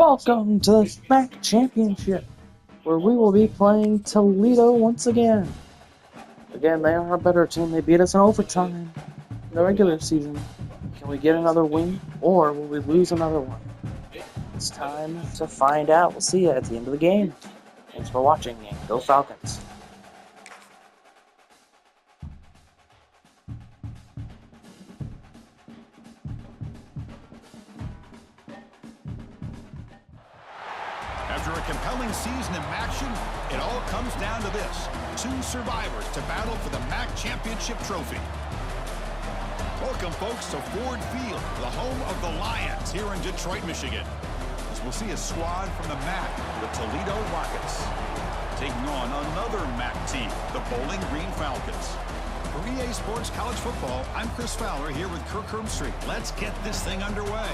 Welcome to the SMAC Championship, where we will be playing Toledo once again. Again, they are a better team. They beat us in overtime in the regular season. Can we get another win, or will we lose another one? It's time to find out. We'll see you at the end of the game. Thanks for watching, and go Falcons. After a compelling season in action, it all comes down to this. Two survivors to battle for the MAC Championship trophy. Welcome, folks, to Ford Field, the home of the Lions here in Detroit, Michigan. As we'll see a squad from the MAC, the Toledo Rockets, taking on another MAC team, the Bowling Green Falcons. For EA Sports College Football, I'm Chris Fowler here with Kirk Herbstreit. Let's get this thing underway.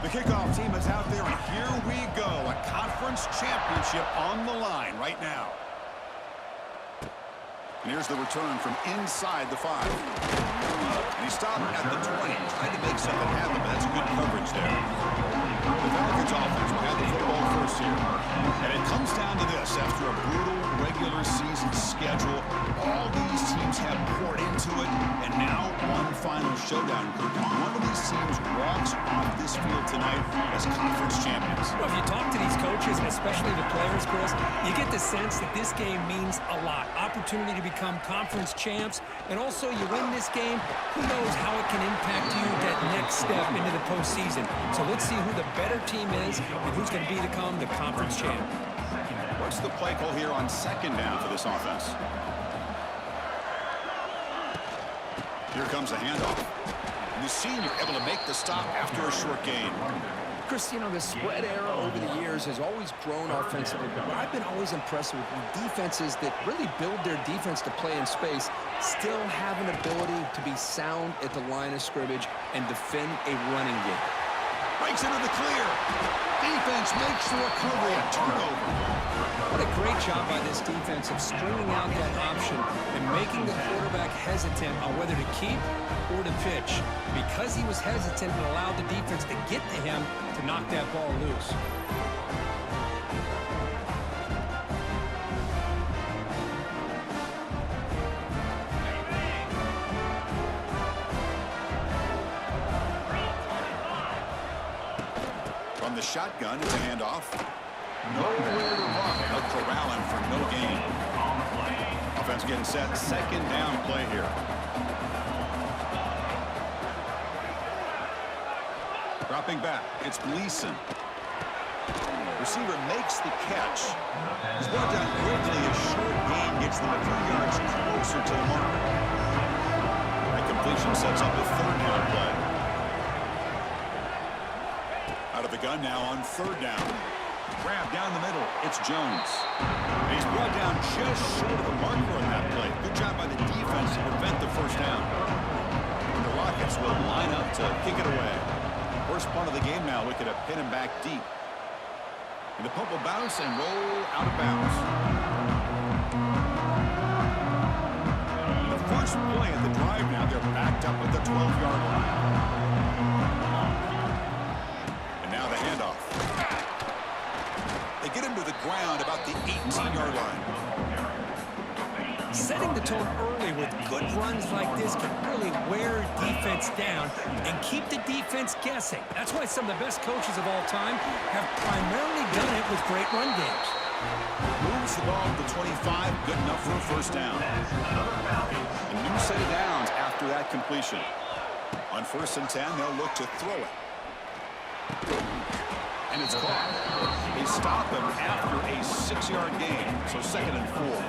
The kickoff team is out there, and here we go. A conference championship on the line right now. And here's the return from inside the 5. And he stopped at the 20. Tried to make something happen, but that's good coverage there. The Falcons offense will have the football first here. And it comes down to this. After a brutal regular season schedule, all these teams have poured into it, and now one final showdown. One of these teams walks off this field tonight as conference champions. Well, if you talk to these coaches, especially the players, Chris, you get the sense that this game means a lot. Opportunity to become conference champs, and also you win this game, who knows how it can impact you that next step into the postseason. So let's see who the better team is and who's going to become the conference champ. What's the play call here on second down for this offense? Here comes a handoff. And the senior able to make the stop after a short gain. Chris, you know, the spread era over the years has always grown offensively, but I've been always impressed with defenses that really build their defense to play in space, still have an ability to be sound at the line of scrimmage and defend a running game. Breaks into the clear. Defense makes the recovery, a turnover. What a great job by this defense of stringing out that option and making the quarterback hesitant on whether to keep or to pitch. Because he was hesitant and allowed the defense to get to him to knock that ball loose. From the shotgun, it's a handoff. Nowhere to run. A corralling for no gain. Offense getting set. Second down play here. Dropping back. It's Gleason. Receiver makes the catch. He's brought down quickly. A short gain gets them a few yards closer to the marker. That completion sets up a third down play. Out of the gun now on third down. Grab down the middle. It's Jones. And he's brought down just short of the marker on that play. Good job by the defense to prevent the first down. And the Rockets will line up to kick it away. First part of the game now, we could have pin him back deep. And the pump will bounce and roll out of bounds. The first play of the drive now, they're backed up at the 12-yard line. And now the handoff. They get him to the ground about the 18-yard line. Setting the tone early with good runs like this can really wear defense down and keep the defense guessing. That's why some of the best coaches of all time have primarily done it with great run games. Moves the ball to the 25, good enough for a first down. A new set of downs after that completion. On 1st and 10, they'll look to throw it. And it's caught. They stop him after a 6-yard gain, so 2nd and 4.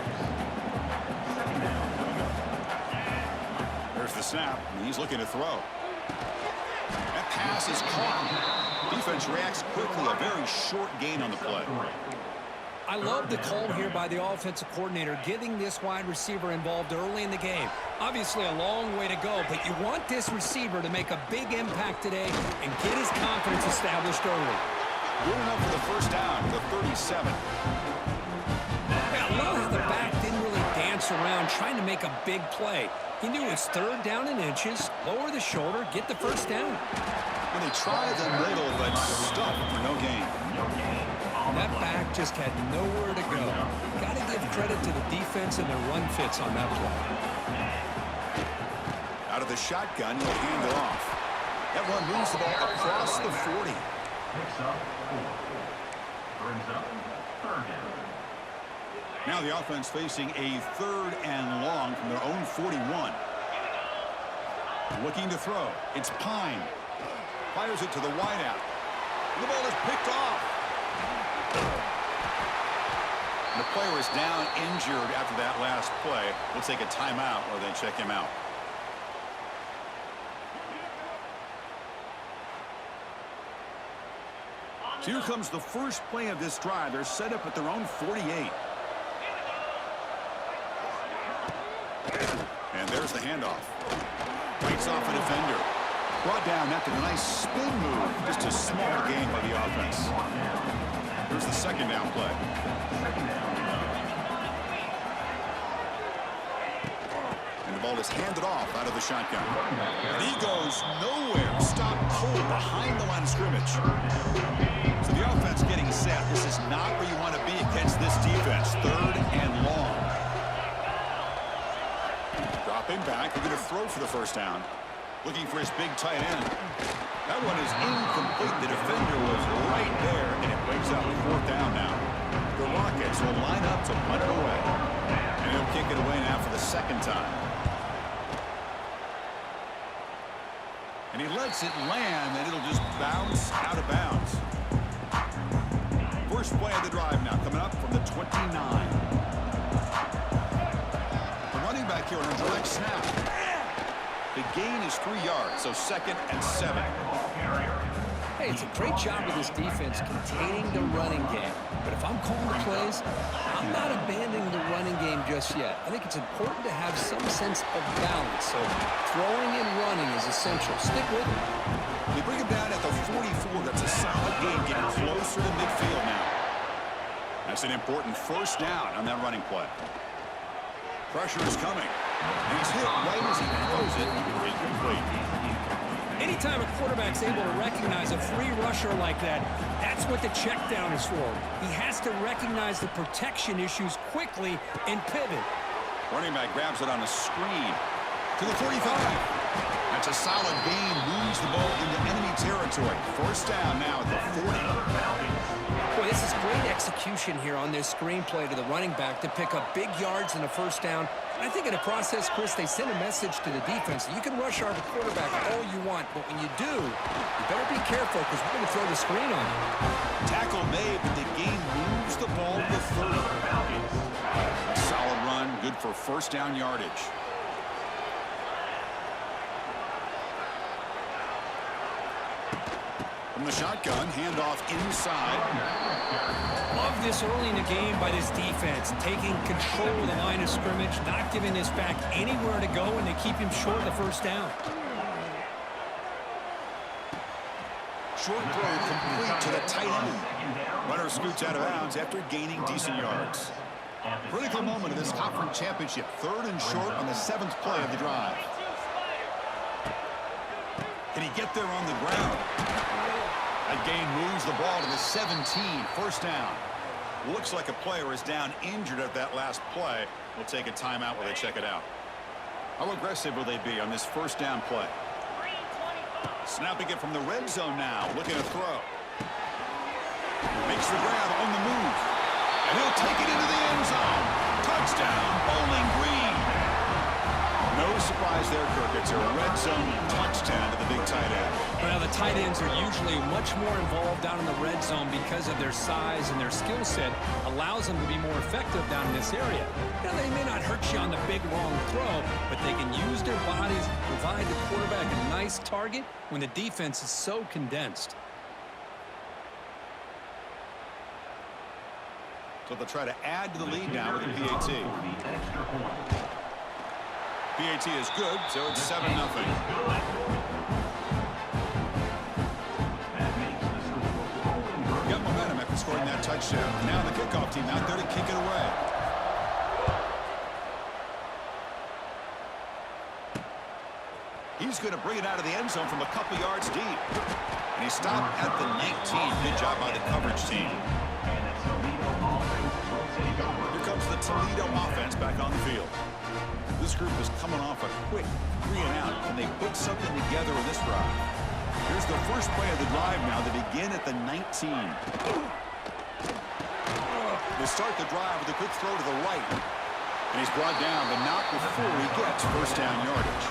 There's the snap, and he's looking to throw. That pass is caught. Defense reacts quickly, a very short gain on the play. I love the call here by the offensive coordinator, getting this wide receiver involved early in the game. Obviously a long way to go, but you want this receiver to make a big impact today and get his confidence established early. Good enough for the first down, the 37. I love how the back didn't really dance around trying to make a big play. He knew it's third down in inches, lower the shoulder, get the first down. When they tried the middle, but stuck for no gain. That back just had nowhere to go. Got to give credit to the defense and their run fits on that play. Out of the shotgun, he'll hand it off. That run moves the ball across the 40. Now the offense facing a 3rd and long from their own 41. Looking to throw. It's Pine. Fires it to the wideout. The ball is picked off. The player is down injured after that last play. We'll take a timeout or then check him out. So here comes the first play of this drive. They're set up at their own 48. And there's the handoff. Fights off a defender. Brought down after a nice spin move. Just a small gain by the offense. Here's the second down play. And the ball is handed off out of the shotgun. And he goes nowhere. Stopped cold behind the line of scrimmage. So the offense getting set. This is not where you want to be against this defense. 3rd and long. Dropping back. They're going to throw for the first down. Looking for his big tight end. That one is incomplete. The defender was right there, and it brings up 4th down now. The Rockets will line up to punt it away. And he'll kick it away now for the 2nd time. And he lets it land, and it'll just bounce out of bounds. First play of the drive now, coming up from the 29. The running back here on a direct snap. The gain is 3 yards, so 2nd and 7. Hey, it's a great job of this defense containing the running game. But if I'm calling the plays, I'm not abandoning the running game just yet. I think it's important to have some sense of balance. So throwing and running is essential. Stick with it. They bring him down at the 44. That's a solid game, getting closer to midfield now. That's an important first down on that running play. Pressure is coming. And he's hit right as he throws it. Incomplete. Anytime a quarterback's able to recognize a free rusher like that, that's what the check down is for. He has to recognize the protection issues quickly and pivot. Running back grabs it on a screen to the 45. That's a solid gain. Moves the ball into enemy territory. First down now at the 40. Boy, this is great execution here on this screenplay to the running back to pick up big yards in the first down. I think in the process, Chris, they send a message to the defense. You can rush our quarterback all you want, but when you do, you better be careful because we're going to throw the screen on you. Tackle made, but the game moves the ball to 30. A solid run, good for first down yardage. From the shotgun, handoff inside. Love this early in the game by this defense, taking control of the line of scrimmage, not giving this back anywhere to go, and they keep him short of the first down. Short throw complete to the tight end. Runner scoots out of bounds after gaining decent yards. Critical moment of this conference championship. 3rd and short on the 7th play of the drive. Can he get there on the ground? That gain moves the ball to the 17. First down. Looks like a player is down injured at that last play. We'll take a timeout while they check it out. How aggressive will they be on this first down play? Snapping it from the red zone now. Looking to throw. Makes the grab on the move. And he'll take it into the end zone. Touchdown, Bowling Green. No surprise there, Kirk. It's a red zone touchdown to the big tight end. Well, the tight ends are usually much more involved down in the red zone because of their size and their skill set allows them to be more effective down in this area. Now, they may not hurt you on the big, long throw, but they can use their bodies to provide the quarterback a nice target when the defense is so condensed. So they'll try to add to the lead now with a PAT. PAT is good, so it's 7-0. Got momentum after scoring that touchdown. Now the kickoff team out there to kick it away. He's going to bring it out of the end zone from a couple yards deep. And he stopped at the 19. Good job by the coverage team. Here comes the Toledo offense back on the field. This group is coming off a quick 3-and-out. Can they put something together in this drive? Here's the first play of the drive now. They begin at the 19. They start the drive with a quick throw to the right. And he's brought down, but not before he gets first down yardage.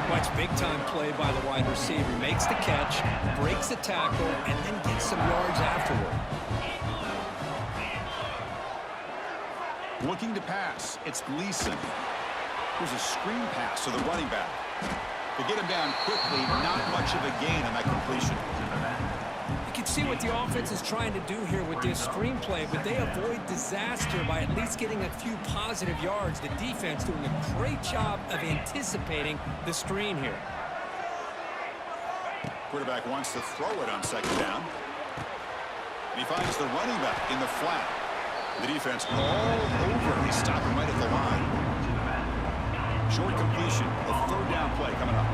Watch big-time play by the wide receiver. Makes the catch, breaks the tackle, and then gets some yards afterward. Looking to pass, it's Gleason. Here's a screen pass to the running back. To get him down quickly, not much of a gain on that completion. You can see what the offense is trying to do here with this screenplay, but they avoid disaster by at least getting a few positive yards. The defense doing a great job of anticipating the screen here. Quarterback wants to throw it on second down. And he finds the running back in the flat. The defense all over. They stop him right at the line. Short completion. A third down play coming up.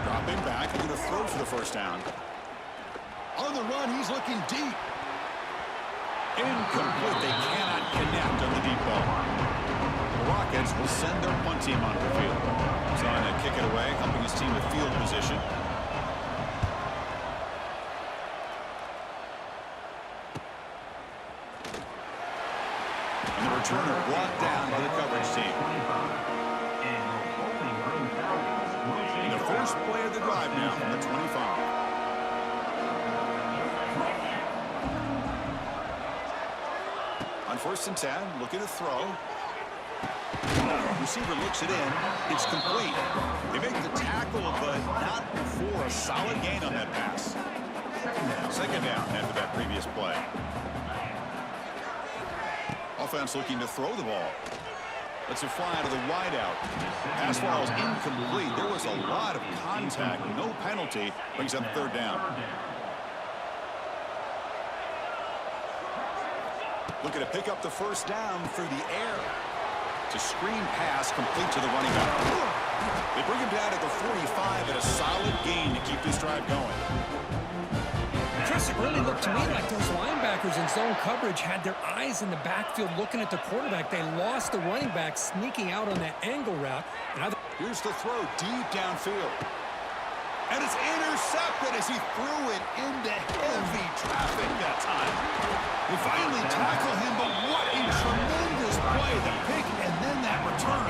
Dropping back. He's going to throw for the first down. On the run, he's looking deep. Incomplete. They cannot connect on the deep ball. The Rockets will send their punt team onto the field. He's on to kick it away, helping his team with field position. And the returner brought down by the coverage team. And the first play of the drive now from the 25. On 1st and 10, looking to throw. Receiver looks it in. It's complete. They make the tackle, but not before a solid gain on that pass. Second down after that previous play. Offense looking to throw the ball. Lets it fly to the wideout. Pass ball is incomplete. There was a lot of contact. No penalty. Brings up third down. Looking to pick up the first down through the air. It's a screen pass complete to the running back. They bring him down at the 45 at a solid gain to keep this drive going. Chris, it really looked to me like those linebackers in zone coverage had their eyes in the backfield looking at the quarterback. They lost the running back sneaking out on that angle route. Here's the throw deep downfield. And it's intercepted as he threw it into heavy traffic that time. They finally tackle him, but what a tremendous play. The pick and then that return.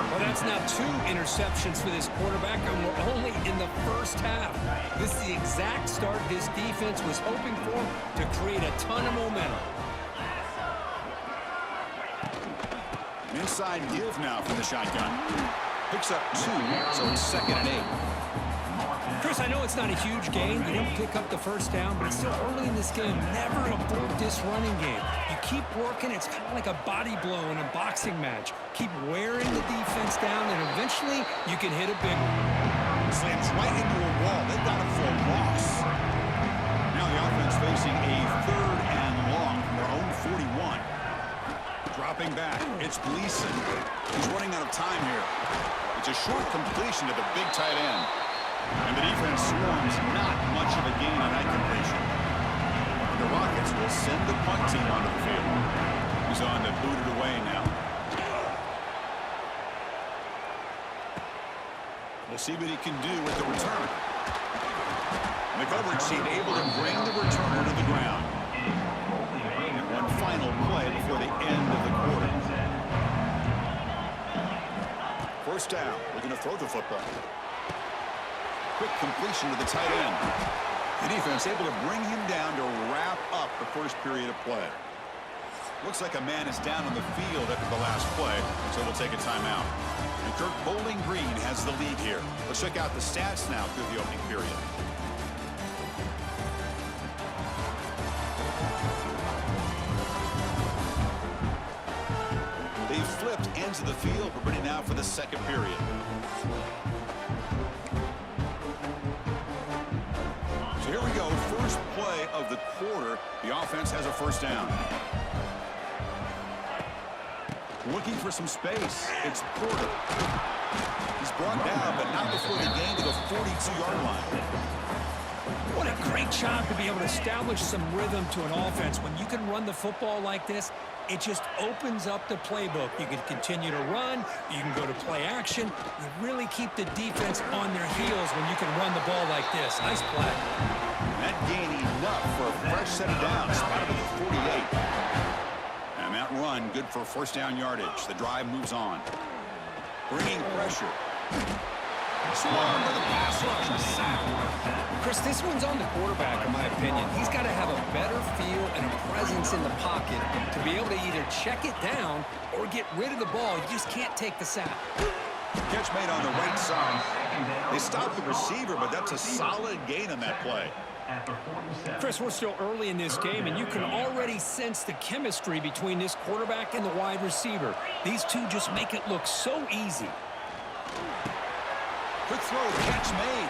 Well, that's now 2 interceptions for this quarterback, and we're only in the first half. This is the exact start this defense was hoping for to create a ton of momentum. An inside give now from the shotgun. Picks up 2, so it's 2nd and 8. Chris, I know it's not a huge gain. You don't pick up the first down, but it's still early in this game. Never abort this running game. You keep working. It's kind of like a body blow in a boxing match. Keep wearing the defense down, and eventually you can hit a big one. Slams right into a wall. They've got him for a loss. Now the offense facing a 3rd and long from their own 41. Dropping back. It's Gleason. He's running out of time here. It's a short completion to the big tight end. And the defense swarms not much of a gain on that completion. The Rockets will send the punt team onto the field. He's on to boot it away now. We'll see what he can do with the return. And the coverage team able to bring the returner to the ground. And one final play before the end of the quarter. First down. We're going to throw the football. Quick completion to the tight end. The defense able to bring him down to wrap up the first period of play. Looks like a man is down on the field after the last play, so we'll take a timeout. And Kirk Bowling Green has the lead here. Let's check out the stats now through the opening period. They've flipped ends of the field. We're ready now for the second period. So here we go. First play of the quarter. The offense has a first down. Looking for some space. It's Porter. He's brought down, but not before the gain to the 42-yard line. What a great job to be able to establish some rhythm to an offense. When you can run the football like this, it just opens up the playbook. You can continue to run. You can go to play action. You really keep the defense on their heels when you can run the ball like this. Nice play. That gain enough for a fresh set of downs. Spotted at the 48. And that run, good for first down yardage. The drive moves on. Bringing pressure. Swung by the pass rush. A sack. Chris, this one's on the quarterback, in my opinion. He's got to have a better feel and a presence in the pocket to be able to either check it down or get rid of the ball. You just can't take the sack. Catch made on the right side. They stopped the receiver, but that's a solid gain on that play. Chris, we're still early in this game, and you can already sense the chemistry between this quarterback and the wide receiver. These two just make it look so easy. Quick throw, catch made.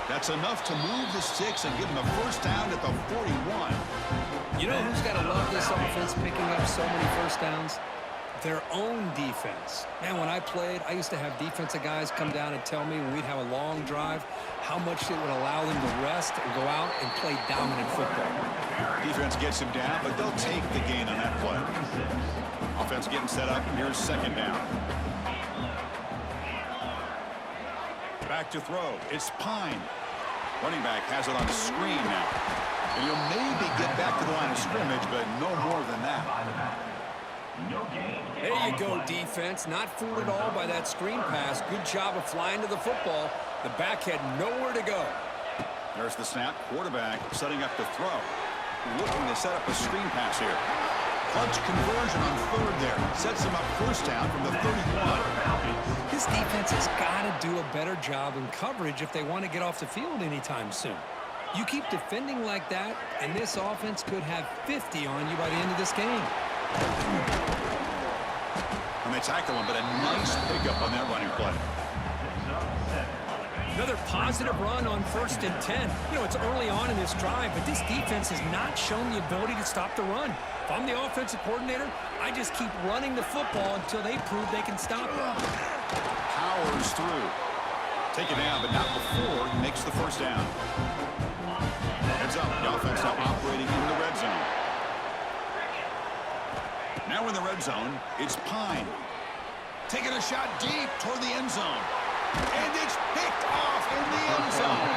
That's enough to move the sticks and give them a first down at the 41. You know who's got to love this offense picking up so many first downs? Their own defense. Man, when I played, I used to have defensive guys come down and tell me when we'd have a long drive how much it would allow them to rest and go out and play dominant football. Defense gets him down, but they'll take the gain on that play. Offense getting set up. Here's second down. Back to throw. It's Pine. Running back has it on the screen now. And he'll maybe get back to the line of scrimmage, but no more than that. There you go, defense. Not fooled at all by that screen pass. Good job of flying to the football. The back had nowhere to go. There's the snap. Quarterback setting up the throw. Looking to set up a screen pass here. Clutch conversion on third there. Sets him up first down from the 31. This defense has got to do a better job in coverage if they want to get off the field anytime soon. You keep defending like that, and this offense could have 50 on you by the end of this game. And they tackle him, but a nice pickup on that running play. Another positive run on 1st and 10. You know, it's early on in this drive, but this defense has not shown the ability to stop the run. If I'm the offensive coordinator, I just keep running the football until they prove they can stop it. Powers through. Taken down, but not before he makes the first down. Heads up, the offense now operating in the red zone. Now in the red zone, it's Pine. Taking a shot deep toward the end zone. And it's picked off in the end zone.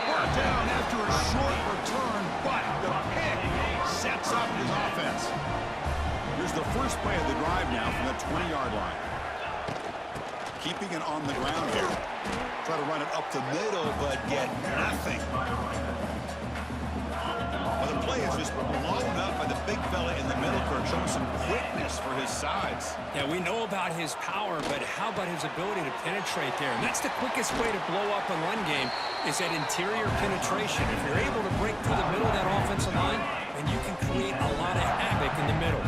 Brought down after a short return, but the pick sets up his offense. Here's the first play of the drive now from the 20-yard line. Keeping it on the ground here. Try to run it up the middle, but get nothing. Well, the play is just blown up by the big fella in the middle, showing some quickness for his size. Yeah, we know about his power, but how about his ability to penetrate there? And that's the quickest way to blow up a run game is that interior penetration. If you're able to break through the middle of that offensive line, then you can create a lot of havoc in the middle.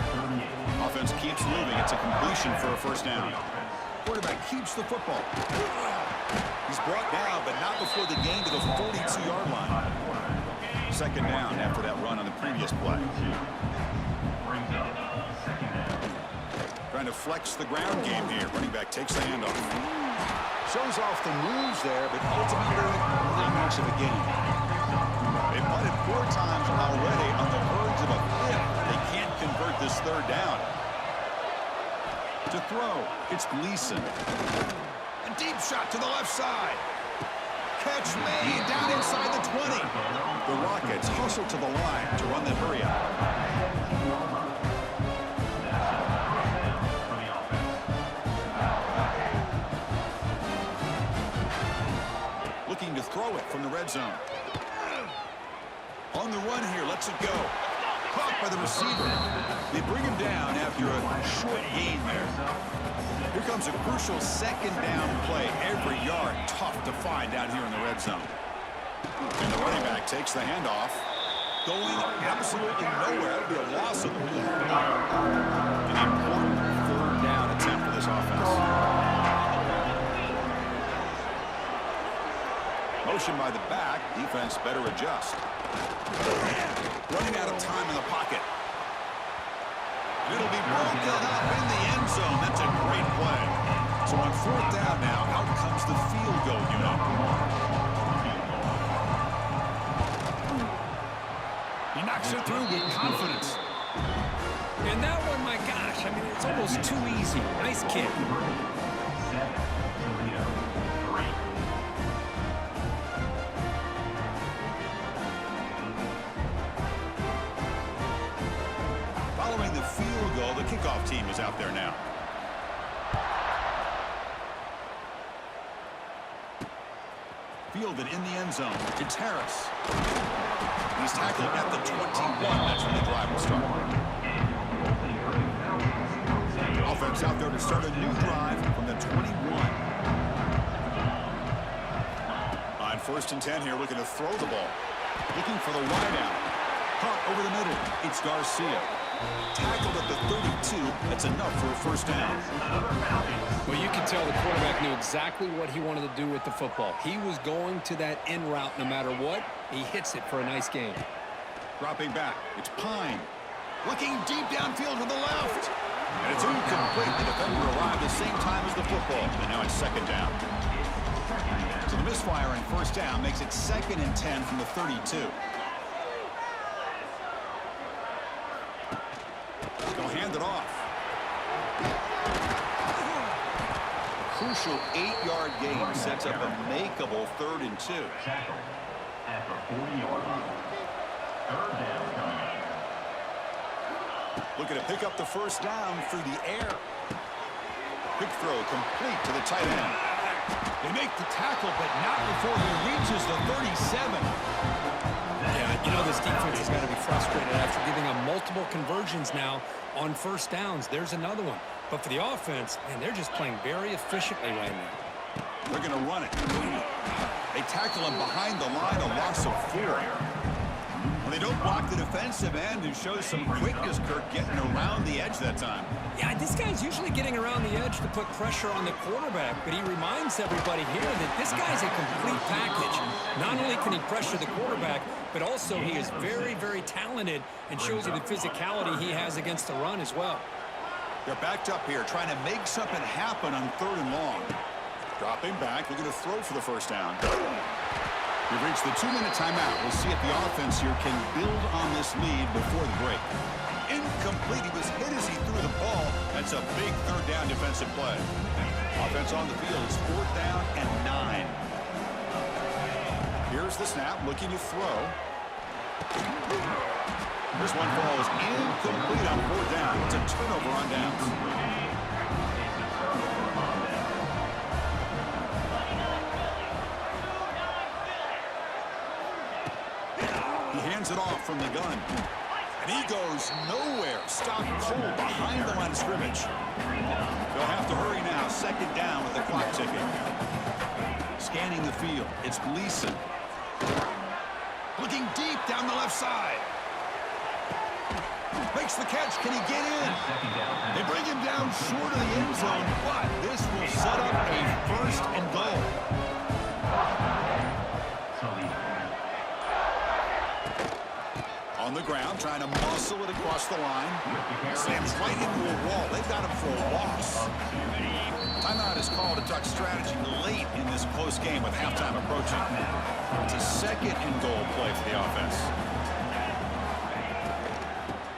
Offense keeps moving. It's a completion for a first down. Quarterback keeps the football. He's brought down, but not before the gain to the 42-yard line. Second down after that run on the previous play. Trying to flex the ground game here. Running back takes the handoff. Shows off the moves there, but ultimately not much of a gain. They punted 4 times already on the verge of a fifth. They can't convert this third down. To throw, it's Gleason. A deep shot to the left side. Catch made down inside the 20. The Rockets hustle to the line to run the hurry up. Looking to throw it from the red zone. On the run here, lets it go. caught by the receiver. They bring him down after a short gain there. Here comes a crucial second down play. Every yard tough to find down here in the red zone. And the running back takes the handoff. Going absolutely nowhere. It'll be a loss of the ball. An important third down attempt for this offense. Motion by the back. Defense better adjust. Running out of time in the pocket. It'll be broken up in the end zone. That's a great play. So on fourth down now, out comes the field goal unit. He knocks it through with confidence. And that one, my gosh, I mean, it's almost too easy. Nice kick. Following the field goal, the kickoff team is out there now. Fielded in the end zone. It's Harris. He's tackled at the 21. That's when the drive will start. Offense out there to start a new drive from the 21. On 1st and 10 here, looking to throw the ball. Looking for the wideout. Caught over the middle. It's Garcia. Tackled at the 32. That's enough for a first down. Well, you can tell the quarterback knew exactly what he wanted to do with the football. He was going to that in route no matter what. He hits it for a nice gain. Dropping back. It's Pine. Looking deep downfield to the left. And it's incomplete. The defender arrived at the same time as the football. And now it's second down. So the misfire on first down makes it 2nd and 10 from the 32. They'll hand it off. Crucial 8-yard gain sets up a makeable 3rd and 2. After 40 yards. Third down coming. Looking to pick up the first down through the air. Quick throw complete to the tight end. They make the tackle, but not before he reaches the 37. Yeah, you know this defense has got to be frustrated after giving them multiple conversions now on first downs. There's another one. But for the offense, man, they're just playing very efficiently right now. They're going to run it. They tackle him behind the line, a loss of 4. Well, they don't block the defensive end, who shows some quickness, Kirk, getting around the edge that time. Yeah, this guy's usually getting around the edge to put pressure on the quarterback, but he reminds everybody here that this guy's a complete package. Not only can he pressure the quarterback, but also he is very, very talented and shows you the physicality he has against the run as well. They're backed up here, trying to make something happen on 3rd and long. Dropping back, looking to throw for the first down. We've reached the 2-minute timeout. We'll see if the offense here can build on this lead before the break. Incomplete. He was hit as he threw the ball. That's a big 3rd down defensive play. Offense on the field is 4th down and 9. Here's the snap, looking to throw. This one falls incomplete on 4th down. It's a turnover on downs. He hands it off from the gun. And he goes nowhere. Stopped cold behind the line of scrimmage. They'll have to hurry now. 2nd down with the clock ticking. Scanning the field. It's Gleason. Looking deep down the left side. Makes the catch. Can he get in? They bring him down short of the end zone, but this will set up a 1st and goal. On the ground, trying to muscle it across the line. Slams right into a wall. They've got him for a loss. Timeout is called to talk strategy late in this close game with halftime approaching. It's a 2nd and goal play for the offense.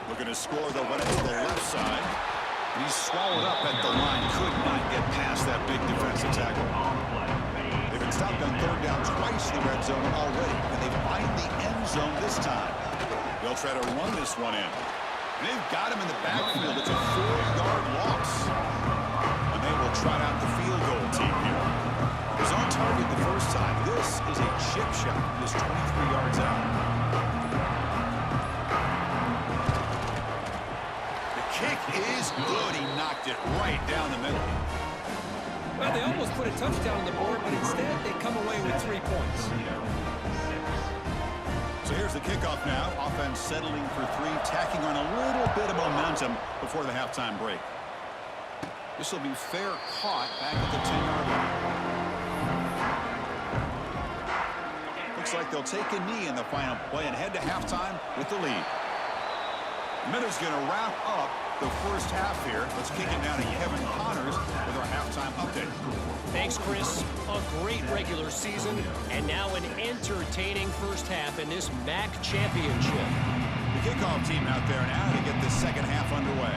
Looking to score, they'll run it to the left side. And he's swallowed up at the line. Could not get past that big defensive tackle. They've been stopped on 3rd down twice in the red zone already, and they find the end zone this time. They'll try to run this one in. And they've got him in the backfield. It's a 4-yard loss. And they will trot out the field goal team here. It was on target the first time. This is a chip shot. It is 23 yards out. kick is good. He knocked it right down the middle. Well, they almost put a touchdown on the board, but instead they come away with 3 points. So here's the kickoff now. Offense settling for 3, tacking on a little bit of momentum before the halftime break. This will be fair caught back at the 10-yard line. Looks like they'll take a knee in the final play and head to halftime with the lead. Minutes going to wrap up the first half here. Let's kick it down to Kevin Connors with our halftime update. Thanks, Chris. A great regular season, and now an entertaining first half in this MAC championship. The kickoff team out there now to get the second half underway.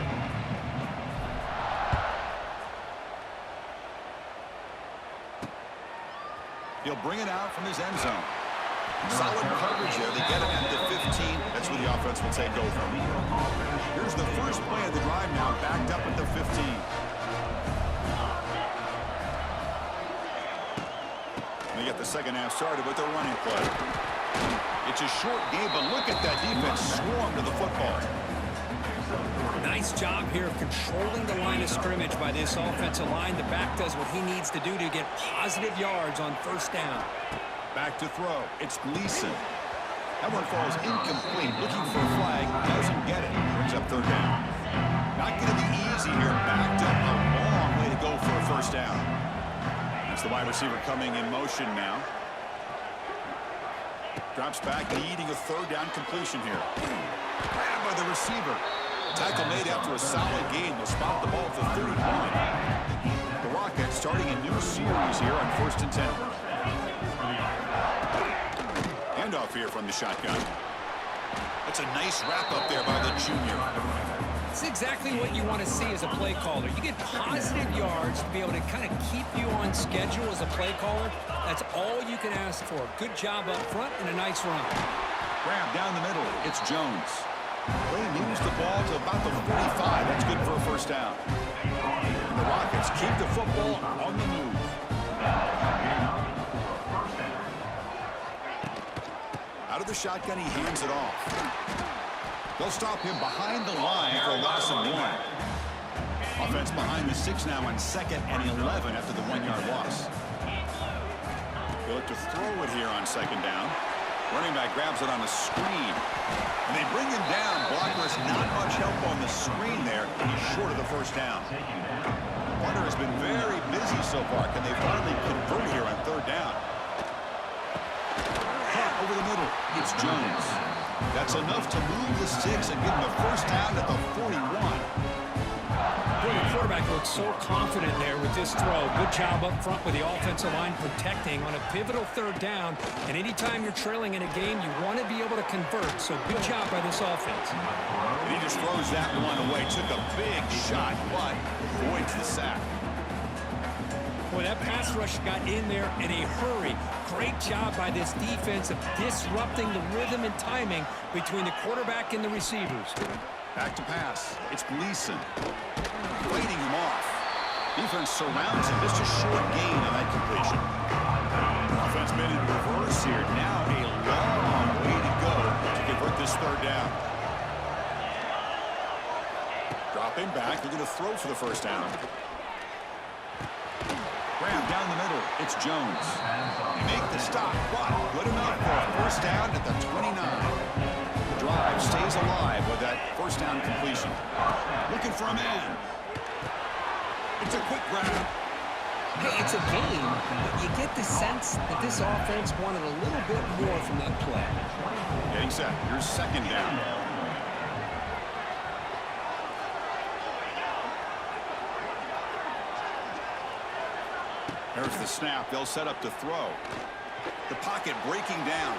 He'll bring it out from his end zone. Solid coverage there. They get him at the 15. That's where the offense will take over. Here's the first play of the drive now, backed up at the 15. They get the second half started with a running play. It's a short game, but look at that defense swarm to the football. Nice job here of controlling the line of scrimmage by this offensive line. The back does what he needs to do to get positive yards on first down. Back to throw. It's Gleason. That one falls incomplete. Looking for a flag. Doesn't get it. Brings up third down. Not going to be easy here. Backed up a long way to go for a first down. That's the wide receiver coming in motion now. Drops back, needing a third down completion here. Grabbed by the receiver. Tackle made after a solid gain. They'll spot the ball at the 31. The Rockets starting a new series here on 1st and 10. Handoff here from the shotgun. That's a nice wrap up there by the junior. It's exactly what you want to see as a play caller. You get positive yards to be able to kind of keep you on schedule as a play caller. That's all you can ask for. Good job up front and a nice run. Grab down the middle. It's Jones. They moves the ball to about the 45. That's good for a first down. And the Rockets keep the football on the move. Out of the shotgun, he hands it off. They'll stop him behind the line for a loss of 1. Offense behind the 6 now on 2nd and 11 after the 1-yard loss. They look to throw it here on 2nd down. Running back grabs it on the screen. And they bring him down. Blockers not much help on the screen there. He's short of the first down. The punter has been very busy so far. Can they finally convert here on 3rd down? Over the middle, it's Jones. That's enough to move the sticks and give him the first down at the 41. Boy, the quarterback looks so confident there with this throw. Good job up front with the offensive line protecting on a pivotal 3rd down. And anytime you're trailing in a game, you want to be able to convert. So good job by this offense. And he just throws that one away. Took a big shot, but avoids the sack. Boy, that pass rush got in there in a hurry. Great job by this defense of disrupting the rhythm and timing between the quarterback and the receivers. Back to pass. It's Gleason. Fighting him off. Defense surrounds him. Just a short gain on that completion. Offense made it reverse here. Now a long way to go to convert this 3rd down. Dropping back. They're going to throw for the first down. Grab down the middle. It's Jones. They make the stop, but good enough for a first down at the 29. The drive stays alive with that first down completion. Looking for a man. It's a quick grab. Hey, it's a game, but you get the sense that this offense wanted a little bit more from that play. Getting set. Here's 2nd down. There's the snap. They'll set up to throw. The pocket breaking down.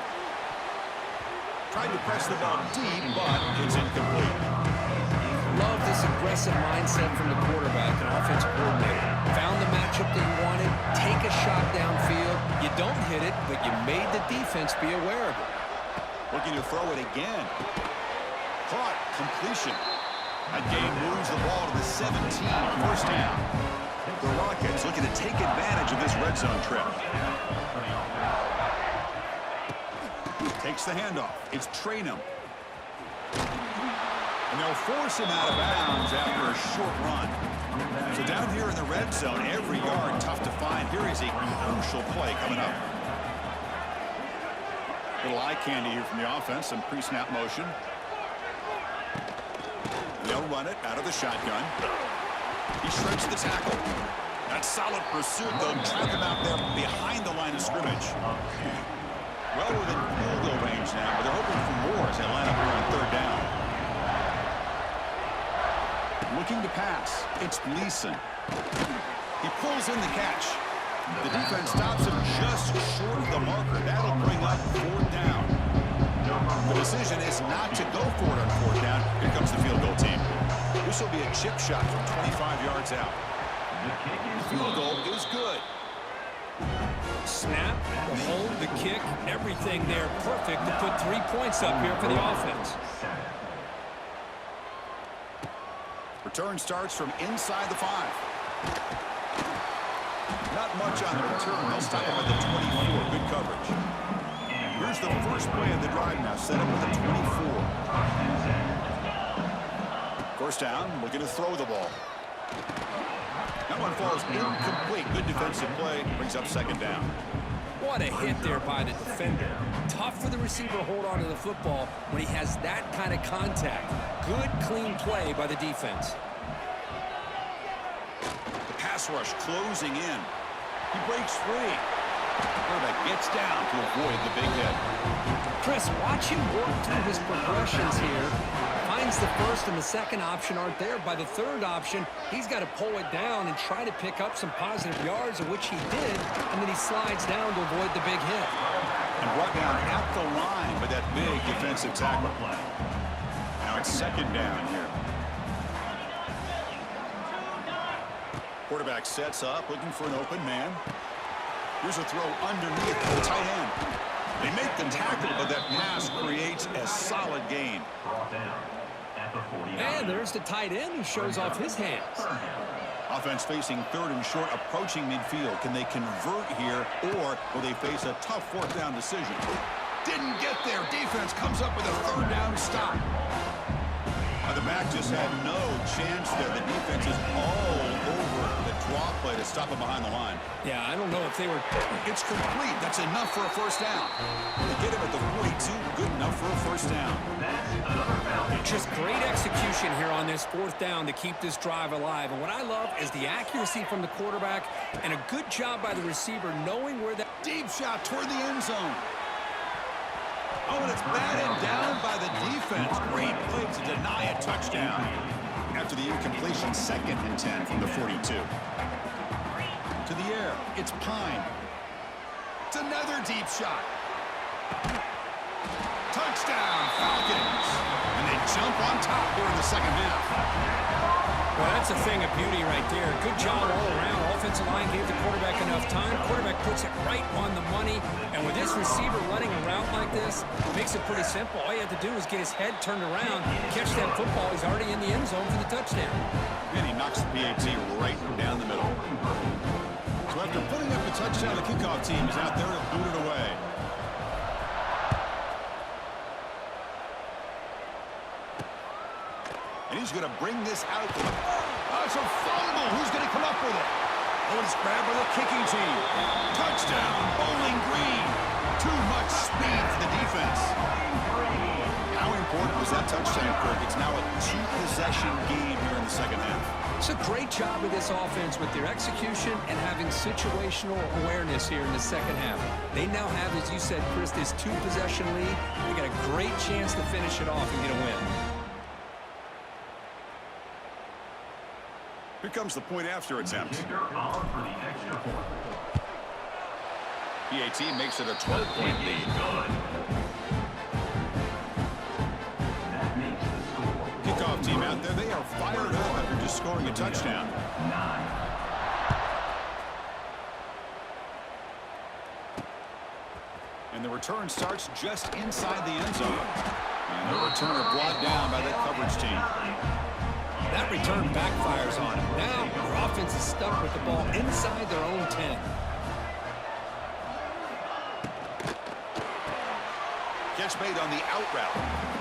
Tried to press the ball deep, but it's incomplete. Love this aggressive mindset from the quarterback and offensive coordinator. Found the matchup that you wanted. Take a shot downfield. You don't hit it, but you made the defense be aware of it. Looking to throw it again. Caught. Completion. That game moves the ball to the 17. First down. The Rockets looking to take advantage of this red zone trip. Takes the handoff. It's Traynham. And they'll force him out of bounds after a short run. So down here in the red zone, every yard tough to find. Here is a crucial play coming up. Little eye candy here from the offense, some pre-snap motion. They'll run it out of the shotgun. He shreds the tackle. That's solid pursuit. They'll trap him out there behind the line of scrimmage. Well within field goal range now, but they're hoping for more as they line up here on third down. Looking to pass. It's Gleason. He pulls in the catch. The defense stops him just short of the marker. That'll bring up fourth down. The decision is not to go for it on fourth down. Here comes the field goal team. This will be a chip shot from 25 yards out. The field goal is good. Snap, the hold, the kick, everything there perfect to put 3 points up here for the offense. Return starts from inside the 5. Not much on the return. They'll stop him at the 24. Good coverage. Here's the first play of the drive now, set up with the 24. First down, looking to throw the ball. That one falls incomplete. Good defensive play. Brings up second down. What a hit there by the defender. Tough for the receiver to hold on to the football when he has that kind of contact. Good, clean play by the defense. The pass rush closing in. He breaks free. Quarterback gets down to avoid the big hit. Chris, watch him work through his progressions here. Finds the first and the second option aren't there. By the third option, he's got to pull it down and try to pick up some positive yards, of which he did, and then he slides down to avoid the big hit. And brought down at the line by that big defensive tackle. Now it's second down here. Quarterback sets up, looking for an open man. Here's a throw underneath the tight end. They make the tackle, but that pass creates a solid gain. And there's the tight end who shows off his hands. Offense facing third and short, approaching midfield. Can they convert here, or will they face a tough fourth down decision? Didn't get there. Defense comes up with a third down stop. The back just had no chance there. The defense is all over the draw play to stop him behind the line. Yeah, I don't know if they were... It's complete. That's enough for a first down. They get him at the 42. Good enough for a first down. Just great execution here on this fourth down to keep this drive alive. And what I love is the accuracy from the quarterback and a good job by the receiver knowing where that... Deep shot toward the end zone. Oh, and it's batted down by the defense. Great play to deny a touchdown. After the incompletion, 2nd and 10 from the 42. To the air, it's Pine. It's another deep shot. Touchdown, Falcons. And they jump on top here in the second half. Well, that's a thing of beauty right there. Good job all around. Offensive line gave the quarterback enough time. Quarterback puts it right on the money. And with this receiver running a route like this, it makes it pretty simple. All you have to do is get his head turned around, catch that football. He's already in the end zone for the touchdown. And he knocks the PAT right down the middle. So after putting up the touchdown, the kickoff team is out there to boot it away. And he's going to bring this out to them. Oh, it's a fumble. Who's going to come up with it? Oh, it's grabbed by the kicking team. Touchdown, Bowling Green. Too much speed for the defense. How important was that touchdown, Kirk? It's now a 2-possession game here in the second half. It's a great job of this offense with their execution and having situational awareness here in the second half. They now have, as you said, Chris, this 2-possession lead. They got a great chance to finish it off and get a win. Here comes the point after attempt. PAT makes it a 12-point lead. Kickoff team out there, they are fired up after just scoring a touchdown. And the return starts just inside the end zone. And the returner brought down by that coverage team. That return backfires on him. Now, their offense is stuck with the ball inside their own 10. Catch made on the out route.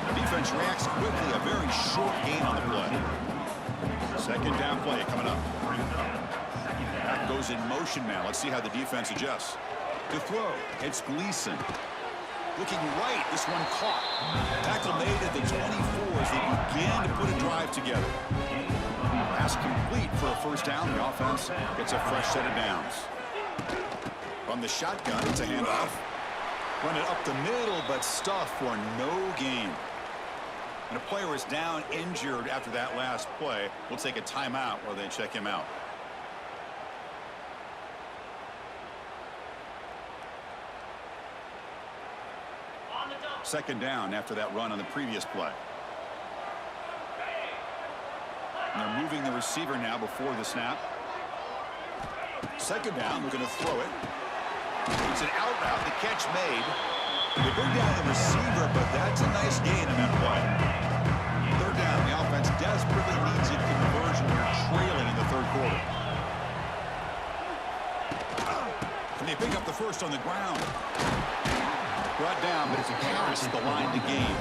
The defense reacts quickly. A very short gain on the play. Second down play coming up. That goes in motion now. Let's see how the defense adjusts. To throw, it's Gleason. Looking right, this one caught. Tackle made at the 24 as they begin to put a drive together. Pass complete for a first down. The offense gets a fresh set of downs. From the shotgun, it's a handoff. Run it up the middle, but stuffed for no gain. And a player is down injured after that last play. We'll take a timeout while they check him out. Second down after that run on the previous play. And they're moving the receiver now before the snap. Second down, we're going to throw it. It's an out route, the catch made. They bring down the receiver, but that's a nice gain in that play. Third down, the offense desperately needs a conversion here, trailing in the third quarter. And they pick up the first on the ground. Brought down, but it's a carry at the line to gain.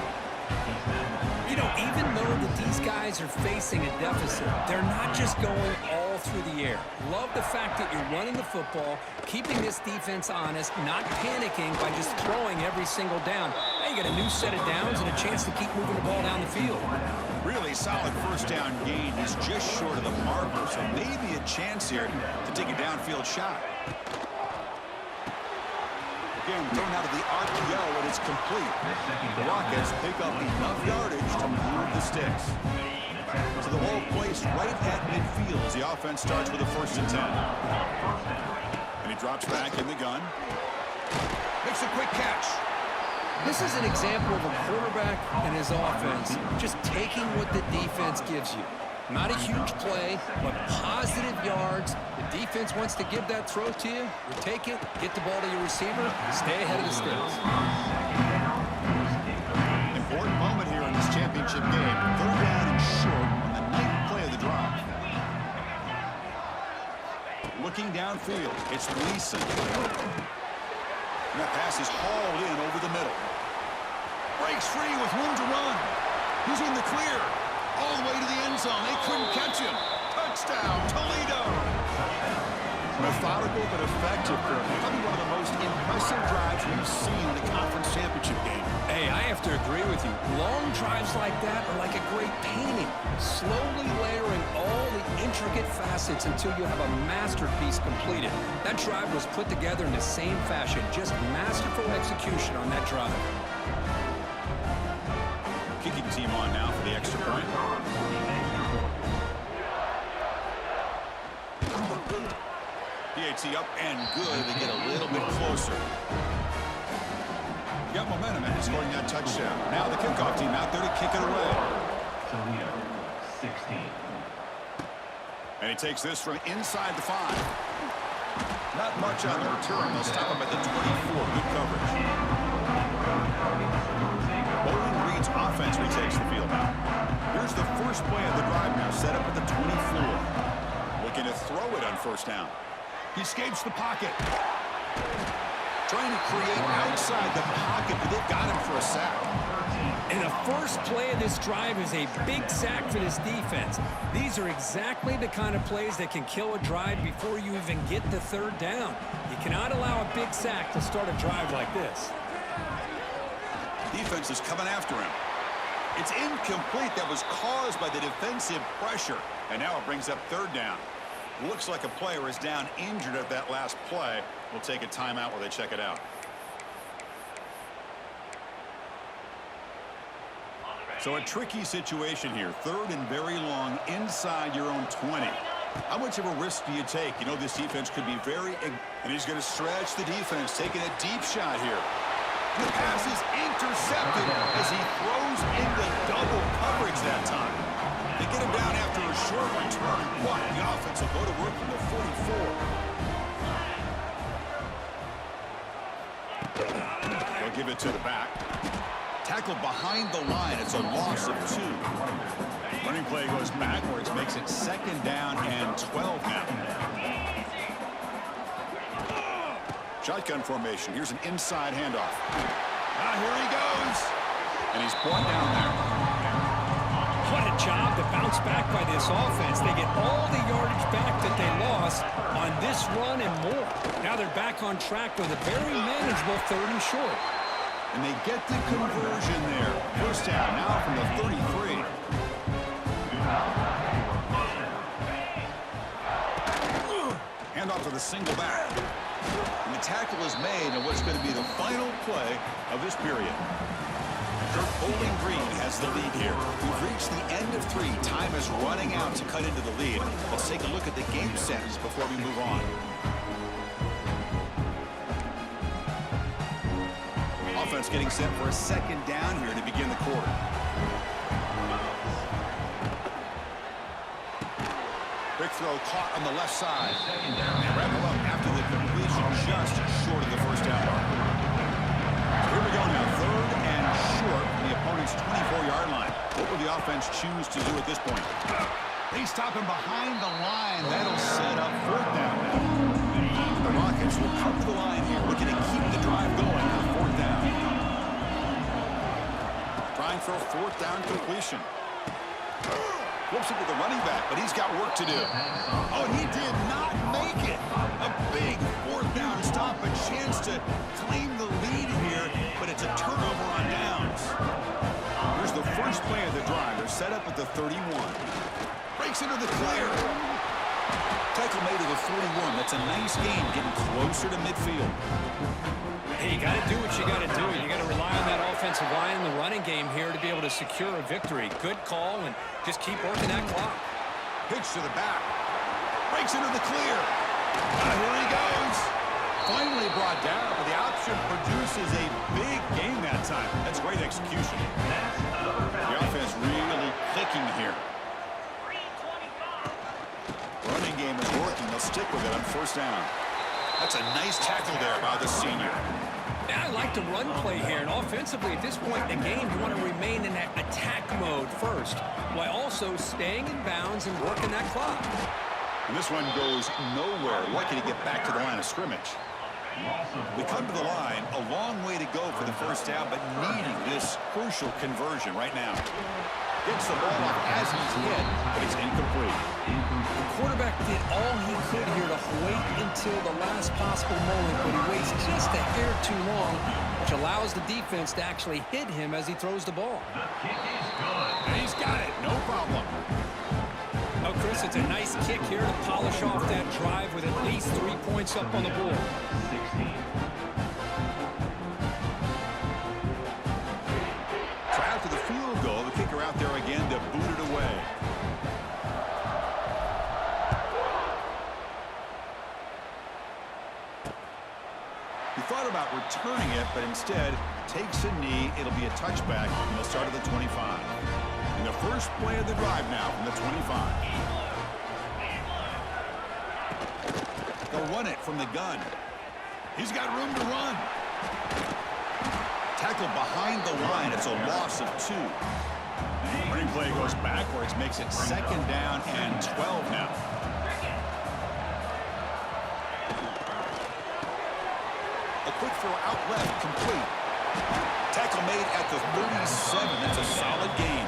You know, even though that these guys are facing a deficit, they're not just going all through the air. Love the fact that you're running the football, keeping this defense honest, not panicking by just throwing every single down. Now you got a new set of downs and a chance to keep moving the ball down the field. Really solid first down gain. Is just short of the marker, so maybe a chance here to take a downfield shot. Again, thrown out of the RPO, and it's complete. The Rockets pick up enough yardage to move the sticks. So the ball placed right at midfield as the offense starts with a 1st and 10. And he drops back in the gun. Makes a quick catch. This is an example of a quarterback and his offense just taking what the defense gives you. Not a huge play, but positive yards. The defense wants to give that throw to you. You take it, get the ball to your receiver, stay ahead of the sticks. Important moment here in this championship game. Third down and short on the 9th play of the drive. Looking downfield, it's Gleason. And that pass is hauled in over the middle. Breaks free with room to run. He's in the clear. All the way to the end zone. They couldn't catch him. Touchdown, Toledo. Methodical but effective for probably one of the most impressive drives we've seen in a conference championship game. Hey, I have to agree with you. Long drives like that are like a great painting. Slowly layering all the intricate facets until you have a masterpiece completed. That drive was put together in the same fashion. Just masterful execution on that drive. Kicking team on now for the extra point. PAT up and good to get a little bit closer. Got momentum and scoring that touchdown. Now the kickoff team out there to kick it away. Toledo, 16. And he takes this from inside the 5. Not much on the return. They'll stop him at the 24. Good coverage. Bowling Green's offense retakes the field now. Here's the first play of the drive now, set up at the 24. Looking to throw it on first down. He escapes the pocket. Trying to create outside the pocket, but they've got him for a sack. And the first play of this drive is a big sack for this defense. These are exactly the kind of plays that can kill a drive before you even get the third down. You cannot allow a big sack to start a drive like this. Defense is coming after him. It's incomplete. That was caused by the defensive pressure. And now it brings up third down. Looks like a player is down injured at that last play. We'll take a timeout while they check it out. So a tricky situation here. Third and very long inside your own 20. How much of a risk do you take? You know this defense could be very... And he's going to stretch the defense, taking a deep shot here. The pass is intercepted as he throws into double coverage that time. They get him down after a short return, but the offense will go to work from the 44. They'll give it to the back. Tackled behind the line. It's a loss of 2. Running play goes backwards, makes it second down and 12 now. Shotgun formation. Here's an inside handoff. Here he goes. And And he's brought down there. What a job to bounce back by this offense. They get all the yardage back that they lost on this run and more. Now they're back on track with a very manageable 3rd and short. And they get the conversion there. First down now from the 33. Hand off to the single back. And the tackle is made on what's going to be the final play of this period. Bowling Green has the lead here. We've reached the end of 3. Time is running out to cut into the lead. Let's take a look at the game sentence before we move on. Offense getting set for a 2nd down here to begin the quarter. Big throw caught on the left side. They wrap him up after the completion just short of the first down mark. Here we go now, 3rd and short from the opponent's 24-yard line. What will the offense choose to do at this point? They stop him behind the line. That'll set up 4th down now. The Rockets will come to the line here, looking to keep the drive going on 4th down. Trying for a 4th down completion. Flips it to the running back, but he's got work to do. Oh, he did not make it. A big 4th down stop, a chance to claim the lead here, but it's a turnover on downs. Here's the first play of the drive. They're set up at the 31. Breaks into the clear. Tackle made to the 41. That's a nice gain, getting closer to midfield. Hey, you got to do what you got to do. You got to rely on that offensive line in the running game here to be able to secure a victory. Good call, and just keep working that clock. Pitch to the back. Breaks into the clear. Here he goes. Finally brought down, but the option produces a big gain that time. That's great execution. The offense really clicking here. Running game is working. They'll stick with it on 1st down. That's a nice tackle there by the senior. Yeah, I like the run play here, and offensively at this point in the game, you want to remain in that attack mode first, while also staying in bounds and working that clock. And this one goes nowhere. Lucky to get back to the line of scrimmage. We come to the line, a long way to go for the 1st down, but needing this crucial conversion right now. Gets the ball off as he's hit, but it's incomplete. The quarterback did all he could here to wait until the last possible moment, but he waits just a hair too long, which allows the defense to actually hit him as he throws the ball. And he's got it, no problem. Oh, Chris, it's a nice kick here to polish off that drive with at least 3 points up on the board. 16. So after the field goal, the kicker out there again to boot it away. He thought about returning it, but instead takes a knee. It'll be a touchback, and they'll start at the 25. And the first play of the drive now from the 25. They'll run it from the gun. He's got room to run. Tackled behind the line. It's a loss of 2. Running play goes backwards, makes it 2nd down and 12 now. A quick throw out left, complete. Tackle made at the 37. That's a solid gain.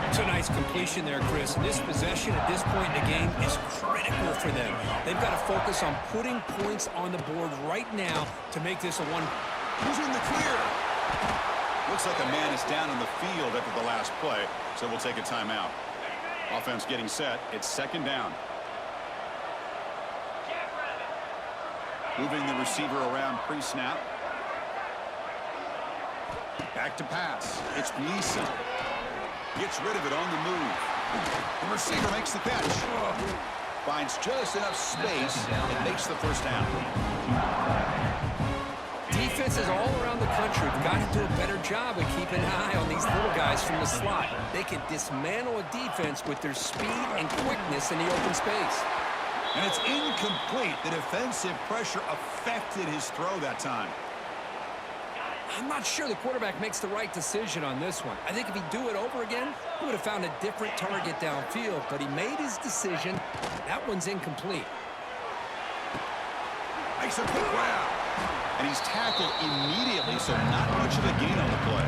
It's a nice completion there, Chris. And this possession at this point in the game is critical for them. They've got to focus on putting points on the board right now to make this a one. Who's in the clear? Looks like a man is down on the field after the last play, so we'll take a timeout. Offense getting set. It's 2nd down. Moving the receiver around pre-snap. Back to pass. It's Gleason. Gets rid of it on the move. The receiver makes the catch. Finds just enough space and makes the 1st down. Defenses all around the country have got to do a better job of keeping an eye on these little guys from the slot. They can dismantle a defense with their speed and quickness in the open space. And it's incomplete. The defensive pressure affected his throw that time. I'm not sure the quarterback makes the right decision on this one. I think if he'd do it over again, he would have found a different target downfield, but he made his decision. That one's incomplete. Makes a quick grab. And he's tackled immediately, so not much of a gain on the play.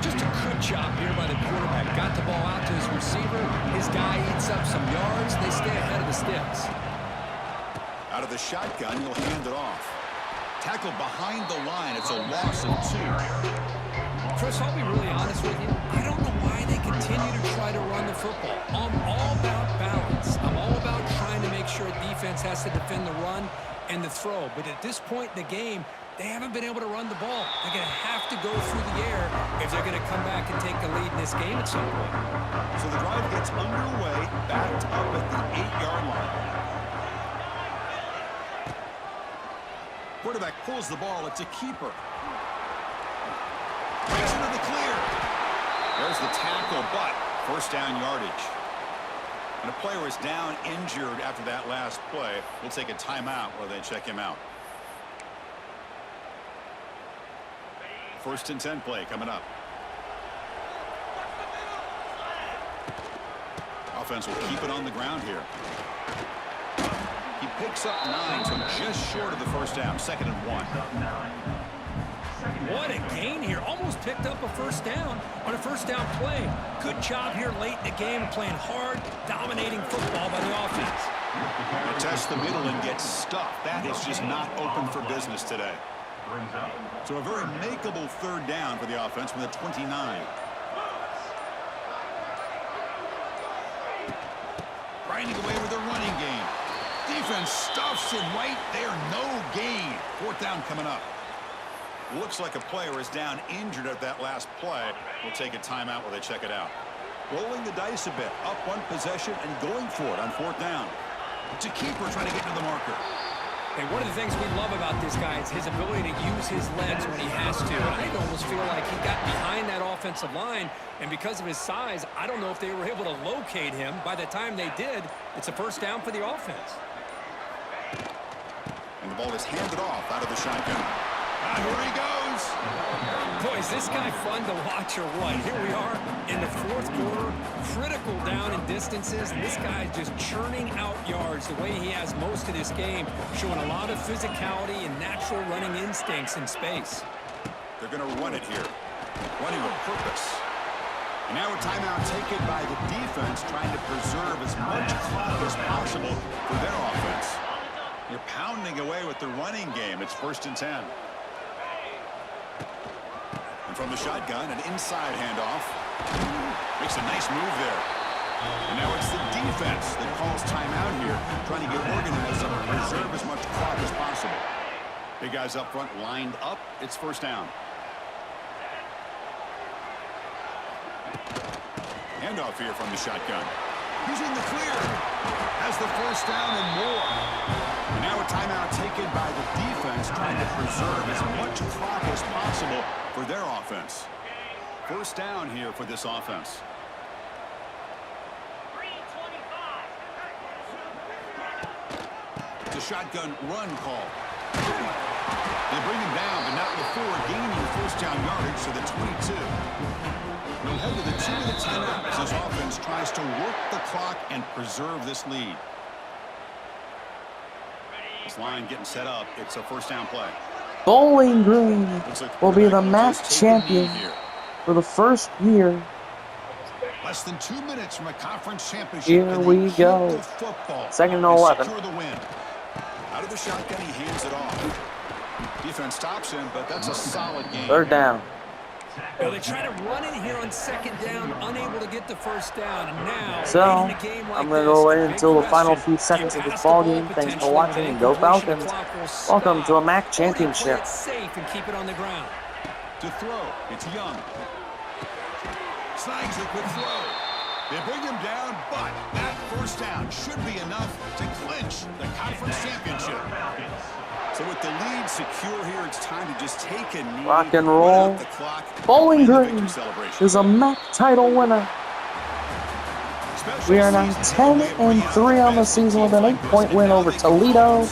Just a good job here by the quarterback. Got the ball out to his receiver. His guy eats up some yards. They stay ahead of the sticks. Out of the shotgun, he'll hand it off. Tackled behind the line. It's a loss of 2. Chris, I'll be really honest with you. I don't know why they continue to try to run the football. I'm all about balance. I'm all about trying to make sure a defense has to defend the run and the throw. But at this point in the game, they haven't been able to run the ball. They're going to have to go through the air if they're going to come back and take the lead in this game at some point. So the drive gets underway, backed up at the 8-yard line. Quarterback pulls the ball. It's a keeper. Breaks into the clear. There's the tackle, but first down yardage. And a player is down injured after that last play. We'll take a timeout while they check him out. First and 10 play coming up. Offense will keep it on the ground here. He picks up 9, so just short of the first down. 2nd and 1. What a gain here. Almost picked up a first down on a first down play. Good job here late in the game, playing hard, dominating football by the offense. They test the middle and get stuffed. That is just not open for business today. So a very makeable 3rd down for the offense from the 29. Grinding away with their running game. Defense stuffs him right there. No gain. 4th down coming up. Looks like a player is down injured at that last play. We'll take a timeout while they check it out. Rolling the dice a bit. Up 1 possession and going for it on 4th down. It's a keeper trying to get to the marker. And one of the things we love about this guy is his ability to use his legs when he has to. And I almost feel like he got behind that offensive line, and because of his size, I don't know if they were able to locate him. By the time they did, it's a first down for the offense. And the ball is handed off out of the shotgun. Here he goes. Boy, is this guy fun to watch or what? Here we are in the 4th quarter, critical down in distances. And this guy is just churning out yards the way he has most of this game, showing a lot of physicality and natural running instincts in space. They're going to run it here. Running with purpose. And now a timeout taken by the defense, trying to preserve as much clock as possible for their offense. You're pounding away with the running game. It's 1st and 10. And from the shotgun, an inside handoff. Makes a nice move there. And now it's the defense that calls timeout here, trying to get organized and preserve as much clock as possible. Big guys up front lined up. It's 1st down. Handoff here from the shotgun. He's in the clear. Has the 1st down and more. And now a timeout taken by the defense, trying to preserve as much clock as possible for their offense. 1st down here for this offense. It's a shotgun run call. They bring him down, but not before gaining 1st down yardage to the 22. We'll head to the 2-minute timeout as his offense tries to work the clock and preserve this lead. This line getting set up. It's a 1st down play. Bowling Green will be the MAC champion for the 1st year. Less than 2 minutes from a conference championship. Here we go. 2nd and 11. Secure the win. Out of the shotgun, he hands it off. Defense stops him, but that's a solid game. 3rd down. Well, they try to run it here on 2nd down, unable to get the 1st down. And now, So, I'm going to go away until the final few seconds of this ball game. Thanks for watching, and go Falcons. Welcome to a MAC championship. Play it safe and keep it on the ground. To throw, it's Young. Snags a quick throw. They bring him down, but that 1st down should be enough to clinch the conference championship. So with the lead secure here, it's time to just take a knee. Rock and roll. Bowling Green is a MAC title winner. We are now 10-3 on the season with an 8-point win over Toledo.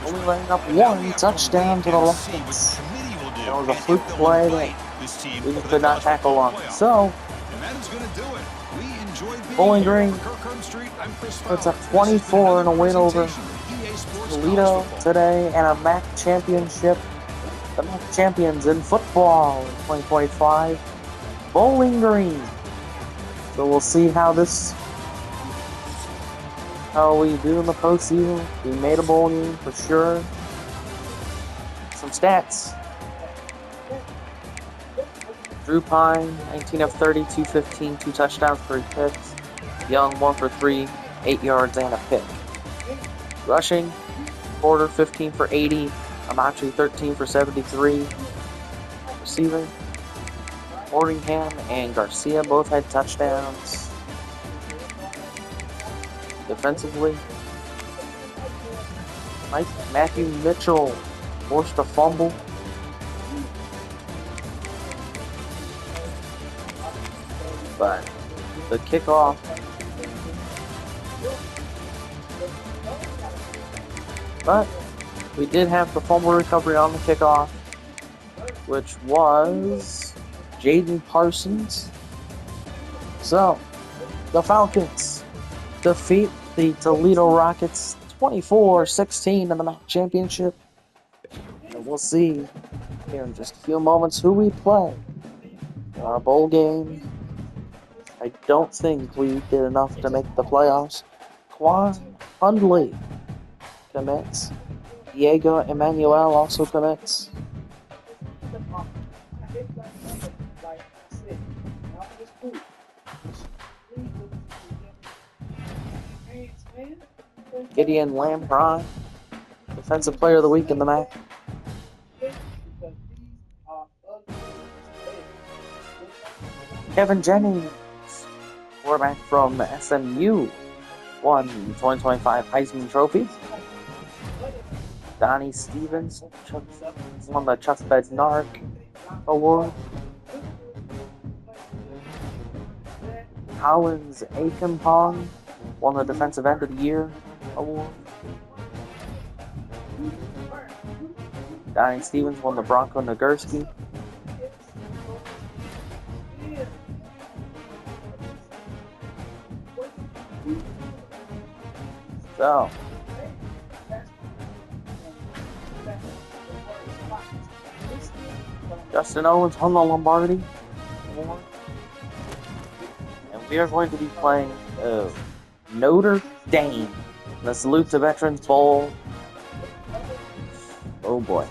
Only letting up 1 touchdown to the Rockets. That was a fluke play that we could not tackle on. So, Bowling Green, it's a 24 and a win over Toledo today and a MAC championship. The MAC champions in football in 2025. Bowling Green. So we'll see how we do in the postseason. We made a bowl game for sure. Some stats. Drew Pine, 19 of 30, 215, 2 touchdowns, 3 picks. Young, 1 for 3, 8 yards, and a pick. Rushing, Porter, 15 for 80. Amachi, 13 for 73. Receiving, Ordingham and Garcia both had touchdowns. Defensively, Matthew Mitchell forced a fumble. But the kickoff we did have the fumble recovery on the kickoff, which was Jaden Parsons. So the Falcons defeat the Toledo Rockets 24-16 in the MAC championship. And we'll see here in just a few moments who we play in our bowl game. I don't think we did enough to make the playoffs. Quan Hundley commits. Diego Emmanuel also commits. Gideon Lampron, Defensive Player of the Week in the MAC. Kevin Jennings, quarterback from SMU, won the 2025 Heisman Trophy. Donnie Stevens won the Chuck Bednarik Award. Collins Akenpong won the Defensive End of the Year Award. Donnie Stevens won the Bronco Nagurski. So, Justin Owens won the Lombardi Award. And we are going to be playing Notre Dame in the Salute to Veterans Bowl. Oh boy.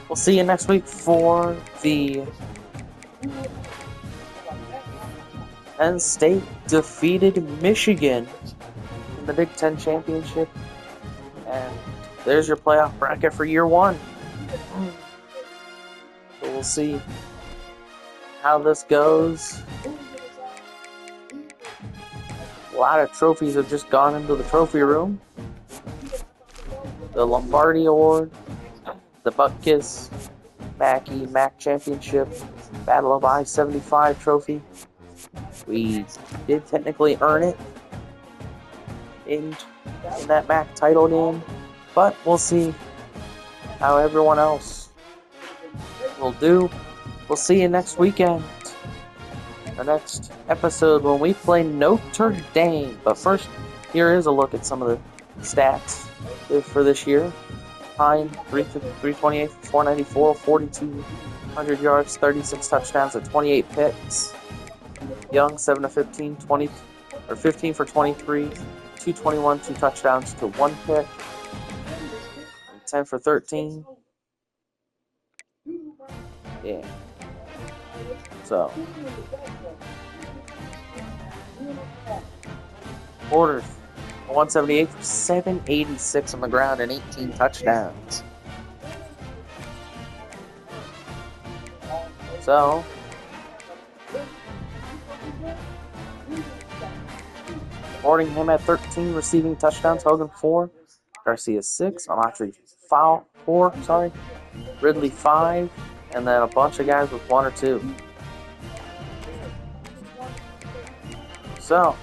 We'll see you next week for the Penn State defeated Michigan in the Big Ten Championship. And there's your playoff bracket for year one. So we'll see how this goes. A lot of trophies have just gone into the trophy room. The Lombardi Award, the Butkus, Mackey, MAC Championship, Battle of I-75 trophy. We did technically earn it in that MAC title game, but we'll see how everyone else will do. We'll see you next weekend, the next episode when we play Notre Dame. But first, here is a look at some of the stats for this year. Pine, 328, 494, 4,200 yards, 36 touchdowns, and 28 picks. Young, 7 of 15, 15 for 23, 221, 2 touchdowns to 1 pick. 10 for 13. Yeah. So, Porter, 178 for 786 on the ground and 18 touchdowns. So, boarding him at 13 receiving touchdowns, Hogan 4, Garcia 6, Amatri 4, Ridley 5, and then a bunch of guys with 1 or 2. So,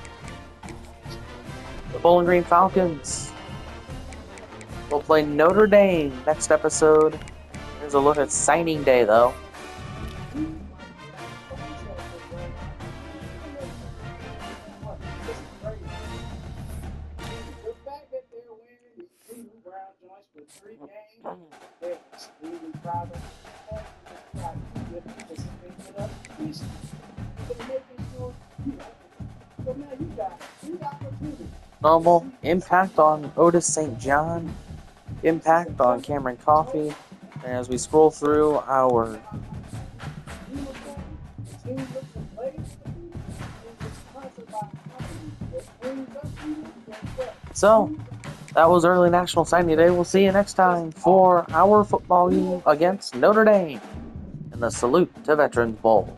the Bowling Green Falcons will play Notre Dame next episode. Here's a look at signing day, though. Normal impact on Otis St. John, impact on Cameron Coffey. And as we scroll through our so that was early National Signing Day. We'll see you next time for our football game against Notre Dame in the Salute to Veterans Bowl.